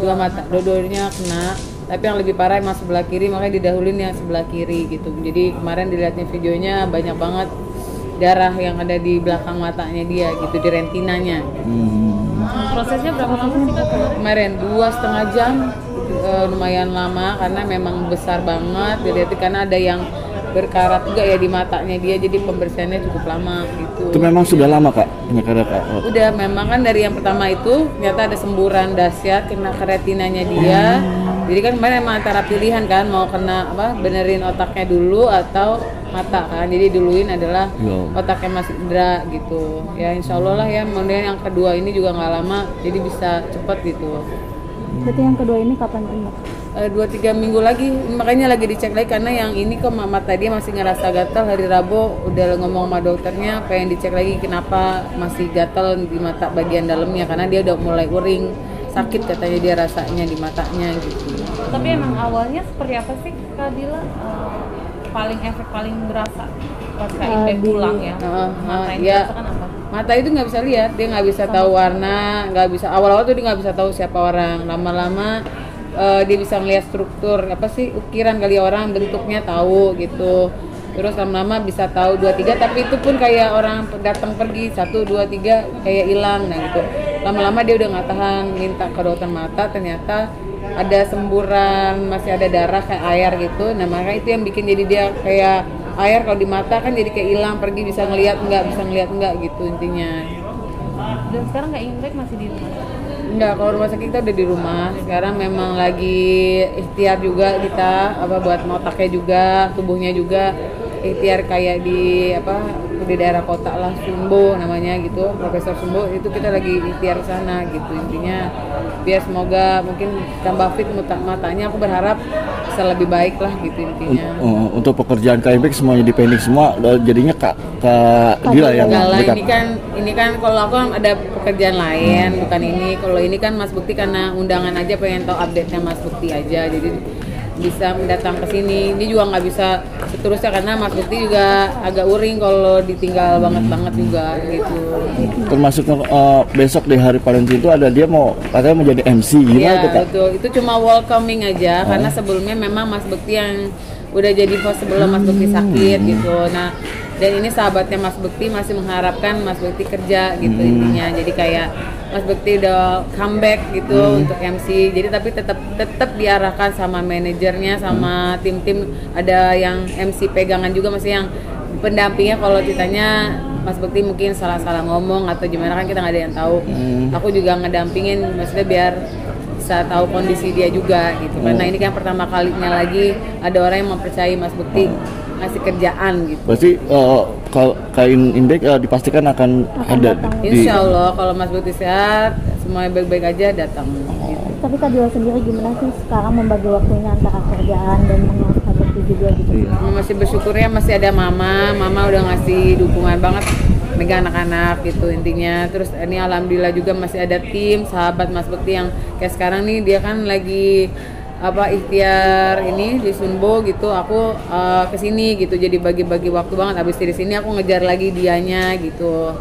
dua mata, dua-duanya kena. Tapi yang lebih parah emang sebelah kiri, makanya didahulin yang sebelah kiri gitu. Jadi kemarin dilihatnya videonya banyak banget darah yang ada di belakang matanya dia gitu, di retinanya. Prosesnya berapa lama sih Kak? Kemarin 2,5 jam, lumayan lama karena memang besar banget. Dilihat karena ada yang berkarat juga ya di matanya dia, jadi pembersihannya cukup lama gitu. Itu memang sudah lama Kak penyakitnya Kak? Udah, memang kan dari yang pertama itu ternyata ada semburan dahsyat kena ke retinanya dia. Jadi kan kemarin emang antara pilihan kan mau kena benerin otaknya dulu atau mata kan. Jadi duluin adalah otaknya masih cedera gitu. Ya insya Allah lah ya, kemudian yang kedua ini juga nggak lama, jadi bisa cepet gitu. Berarti yang kedua ini kapan tuh? 2-3 minggu lagi, makanya lagi dicek lagi karena yang ini kok mata dia masih ngerasa gatal. Hari Rabu udah ngomong sama dokternya pengen dicek lagi kenapa masih gatal di mata bagian dalamnya, karena dia udah mulai uring, sakit katanya dia rasanya di matanya gitu. Tapi emang awalnya seperti apa sih Kak Dila? Paling berasa pas Kak Indek pulang ya? Mata yang ya, dirasakan apa? mata itu nggak bisa lihat, dia nggak bisa tahu warna, nggak bisa, awal-awal tuh dia nggak bisa tahu siapa orang, lama-lama dia bisa ngelihat struktur ukiran kali orang, bentuknya tahu gitu. Terus lama-lama bisa tahu 2-3, tapi itu pun kayak orang datang pergi 1-2-3 kayak hilang nah gitu. Lama-lama dia udah nggak tahan, minta ke dokter mata, ternyata ada semburan, masih ada darah kayak air gitu. Nah makanya itu yang bikin jadi dia kayak air kalau di mata kan jadi kayak hilang, pergi bisa ngelihat enggak, bisa ngelihat enggak gitu intinya. Dan sekarang Kak Indek masih di rumah? Enggak, kalau rumah sakit kita udah di rumah. Sekarang memang lagi ikhtiar juga kita buat otaknya juga, tubuhnya juga ikhtiar kayak di daerah kota lah, Sumbo namanya gitu, Profesor Sumbo itu kita lagi ikhtiar sana gitu. Intinya biar semoga mungkin tambah fit matanya, aku berharap bisa lebih baik lah gitu intinya. Untuk pekerjaan Kak Indek semuanya dipending semua, jadinya Kak Dila yang dekat. Ini kan kalau aku ada pekerjaan lain, bukan ini. Kalau ini kan Mas Bukti karena undangan aja, pengen tahu update-nya Mas Bukti aja, jadi bisa mendatang ke sini. Ini juga nggak bisa seterusnya karena Mas Bukti juga agak uring kalau ditinggal banget juga gitu. Termasuk besok di hari Valentine itu ada dia katanya mau jadi MC gimana ya, Kak? Betul. Itu cuma welcoming aja karena sebelumnya memang Mas Bukti yang udah jadi host sebelum Mas Bukti sakit gitu. Nah, dan ini sahabatnya Mas Bukti masih mengharapkan Mas Bukti kerja gitu intinya. Jadi kayak Mas Bukti udah comeback gitu untuk MC. Jadi tapi tetap diarahkan sama manajernya, sama tim-tim, ada yang MC pegangan juga, masih yang pendampingnya kalau ditanya Mas Bukti mungkin salah-salah ngomong atau gimana kan kita nggak ada yang tahu. Aku juga ngedampingin, maksudnya biar bisa tahu kondisi dia juga gitu. Karena ini kan pertama kalinya lagi ada orang yang mempercayai Mas Bukti ngasih kerjaan gitu. Berarti kalau Kak Indek dipastikan akan ada Insya Allah kalau Mas Bukti sehat, semuanya baik-baik aja datang. Gitu. Tapi Kak Dila sendiri gimana sih sekarang membagi waktunya antara kerjaan dan mengurus Mas Bukti juga gitu? Masih bersyukurnya masih ada mama udah ngasih dukungan banget megang anak-anak gitu intinya. Terus ini alhamdulillah juga masih ada tim sahabat Mas Bukti yang kayak sekarang nih dia kan lagi ikhtiar ini di Sunbo gitu. Aku kesini gitu, jadi bagi-bagi waktu banget. Abis dari sini aku ngejar lagi dianya gitu.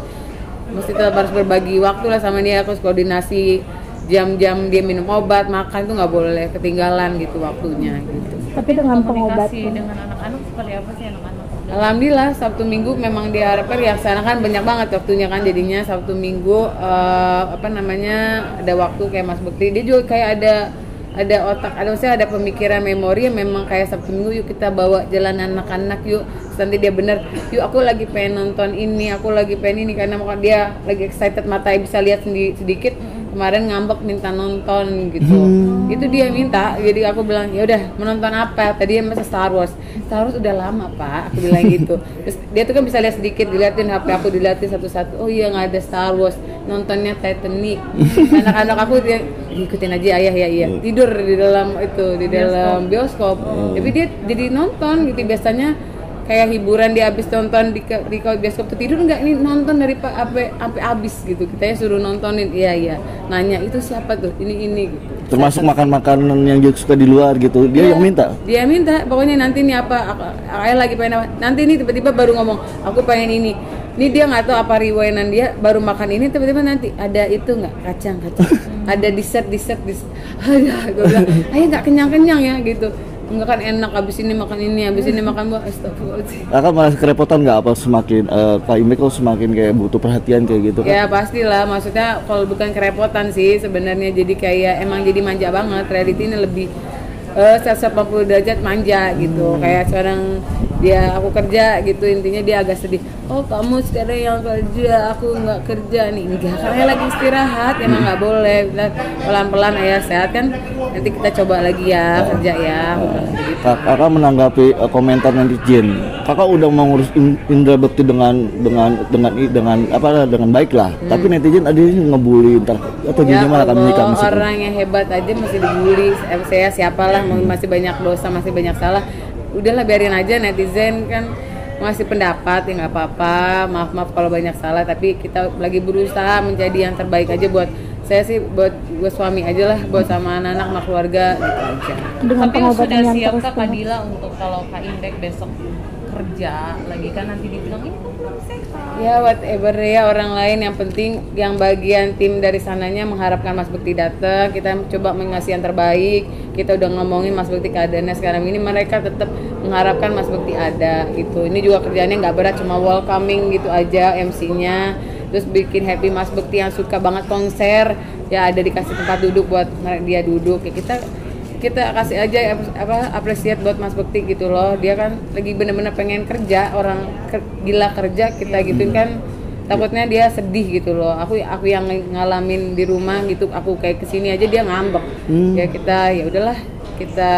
Mesti tetap harus berbagi waktu lah sama dia. Aku harus koordinasi jam-jam dia minum obat, makan tuh nggak boleh ketinggalan gitu waktunya gitu. Tapi dengan pengobatan dengan anak-anak seperti apa sih anak-anak? Alhamdulillah Sabtu Minggu memang diharapkan ya, sana kan banyak banget waktunya kan, jadinya Sabtu Minggu ada waktu kayak Mas Bukti. Dia juga kayak ada otak, ada pemikiran memori yang memang kayak Sabtu Minggu, yuk kita bawa jalan anak-anak yuk. Nanti dia bener, yuk aku lagi pengen nonton ini, aku lagi pengen ini, karena dia lagi excited, matanya bisa lihat sedikit. Kemarin ngambek minta nonton gitu. Itu dia minta, jadi aku bilang ya udah menonton apa? Tadi dia masa Star Wars udah lama Pak, aku bilang gitu. Terus dia tuh kan bisa lihat sedikit, diliatin HP aku, diliatin satu-satu. Oh iya nggak ada Star Wars, nontonnya Titanic. Anak-anak aku dia ikutin aja ayah ya iya. Tidur di dalam bioskop. Tapi dia jadi nonton gitu. Biasanya kayak hiburan dia habis nonton di bioskop tuh tidur nggak, ini nonton dari sampai habis gitu. Kitanya suruh nontonin, iya nanya itu siapa tuh ini gitu. Termasuk makan makanan yang dia suka di luar gitu, dia yang minta. Dia minta pokoknya nanti ini apa, ayah lagi pengen apa, nanti ini tiba-tiba baru ngomong aku pengen ini dia nggak tahu apa riwayatan dia, baru makan ini tiba-tiba nanti ada itu nggak kacang ada dessert aduh gue bilang ayo nggak kenyang ya gitu. Enggak kan enak, abis ini makan ini, abis ini makan buah, astagfirullahaladzim. Kakak malah kerepotan nggak apa semakin Kak Ime kok semakin kayak butuh perhatian kayak gitu kan? Ya pastilah, maksudnya kalau bukan kerepotan sih sebenarnya, jadi kayak emang jadi manja banget. Reality ini lebih 180 derajat manja gitu. Kayak sekarang dia aku kerja gitu, intinya dia agak sedih. Oh kamu sekarang yang kerja, aku nggak kerja nih. Enggak, karena lagi istirahat, emang nggak boleh. Pelan-pelan ayah sehat kan, nanti kita coba lagi ya kerja ya. Kakak menanggapi komentar netizen. Kakak udah mengurus Indra Bekti dengan baik lah. Tapi netizen ada yang ngebully ntar atau gimana kami nikah masih orang yang hebat aja masih dibully. Saya siapalah, masih banyak dosa, masih banyak salah. Udahlah biarin aja, netizen kan ngasih pendapat ya nggak apa-apa. Maaf kalau banyak salah, tapi kita lagi berusaha menjadi yang terbaik aja buat saya sih, buat suami aja lah, buat sama anak-anak sama keluarga gitu aja. Tapi sudah siap Kak Dila untuk kalau Kak Indek besok kerja lagi kan nanti dibilang ini kan sehat. Ya whatever ya orang lain, yang penting yang bagian tim dari sananya mengharapkan Mas Bekti datang, kita coba mengasih yang terbaik. Kita udah ngomongin Mas Bekti keadaannya sekarang ini, mereka tetap mengharapkan Mas Bekti ada gitu. Ini juga kerjaannya nggak berat, cuma welcoming gitu aja MC-nya. Terus bikin happy Mas Bekti yang suka banget konser, ya ada dikasih tempat duduk buat dia duduk. Ya kita kasih aja apresiat buat Mas Bekti gitu loh. Dia kan lagi bener-bener pengen kerja, orang gila kerja, kita gituin kan takutnya dia sedih gitu loh. Aku yang ngalamin di rumah gitu, aku kayak kesini aja dia ngambek. Ya ya udahlah, kita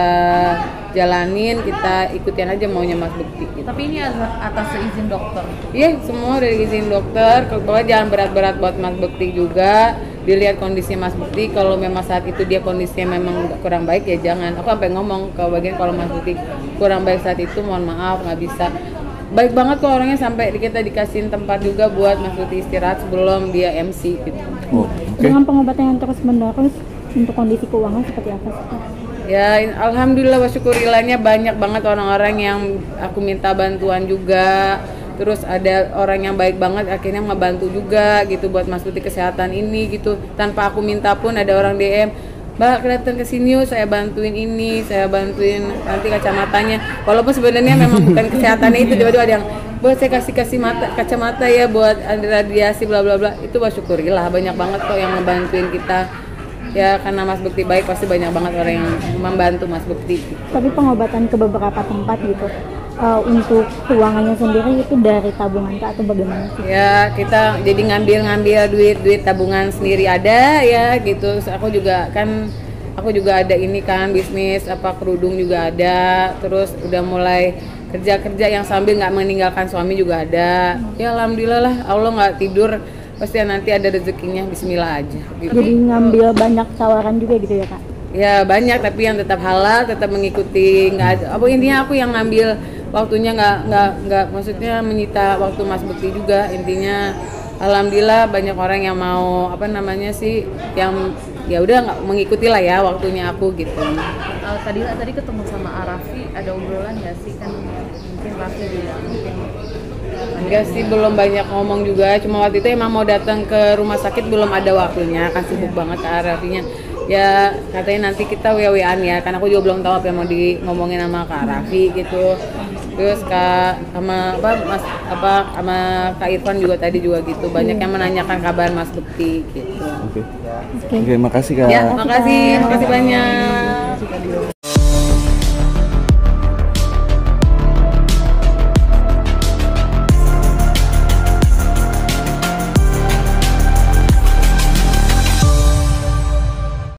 jalanin, kita ikutin aja maunya Mas Bekti gitu. Tapi ini atas izin dokter. Iya, semua dari izin dokter. Kalau jangan berat-berat buat Mas Bekti juga. Dilihat kondisi Mas Bekti, kalau memang saat itu dia kondisinya memang kurang baik ya jangan. Aku sampai ngomong ke bagian kalau Mas Bekti kurang baik saat itu, mohon maaf nggak bisa. Baik banget kok orangnya, sampai kita dikasihin tempat juga buat Mas Bekti istirahat sebelum dia MC gitu. Dengan pengobatan yang terus menerus, untuk kondisi keuangan seperti apa sih? Ya alhamdulillah wa syukurilahnya banyak banget orang-orang yang aku minta bantuan juga. Terus ada orang yang baik banget akhirnya ngebantu juga gitu buat Mas Bekti kesehatan ini gitu. Tanpa aku minta pun ada orang DM, Mbak datang ke sini yuk, saya bantuin ini, saya bantuin nanti kacamatanya. Walaupun sebenarnya memang bukan kesehatannya itu, tiba-tiba ada yang buat saya kasih kacamata ya buat radiasi bla bla bla. Itu syukurilah banyak banget kok yang ngebantuin kita. Ya karena Mas Bekti baik, pasti banyak banget orang yang membantu Mas Bekti. Tapi pengobatan ke beberapa tempat gitu, untuk keuangannya sendiri itu dari tabungan Kak atau bagaimana sih? Ya kita jadi ngambil duit tabungan sendiri ada ya gitu. Aku juga ada ini kan bisnis kerudung juga ada. Terus udah mulai kerja yang sambil nggak meninggalkan suami juga ada. Ya alhamdulillah lah, Allah nggak tidur, pasti nanti ada rezekinya, bismillah aja gitu. Jadi ngambil banyak tawaran juga gitu ya Kak? Ya banyak, tapi yang tetap halal, tetap mengikuti, nggak ada intinya aku yang ngambil waktunya, nggak maksudnya menyita waktu Mas Bekti juga. Intinya alhamdulillah banyak orang yang mau yang ya udah nggak mengikuti lah ya waktunya aku gitu. Tadi ketemu sama Arafi, ada obrolan nggak sih, kan mungkin Rafi juga enggak sih, belum banyak ngomong juga, cuma waktu itu emang mau datang ke rumah sakit, belum ada waktunya, kan sibuk banget ke Arafinya. Ya katanya nanti kita WA-an ya, karena aku juga belum tahu apa yang mau ngomongin sama Kak Arafi gitu. Terus sama Kak Irfan juga tadi juga gitu, banyak yang menanyakan kabar Mas Bekti gitu. Oke, makasih Kak. Ya, makasih banyak.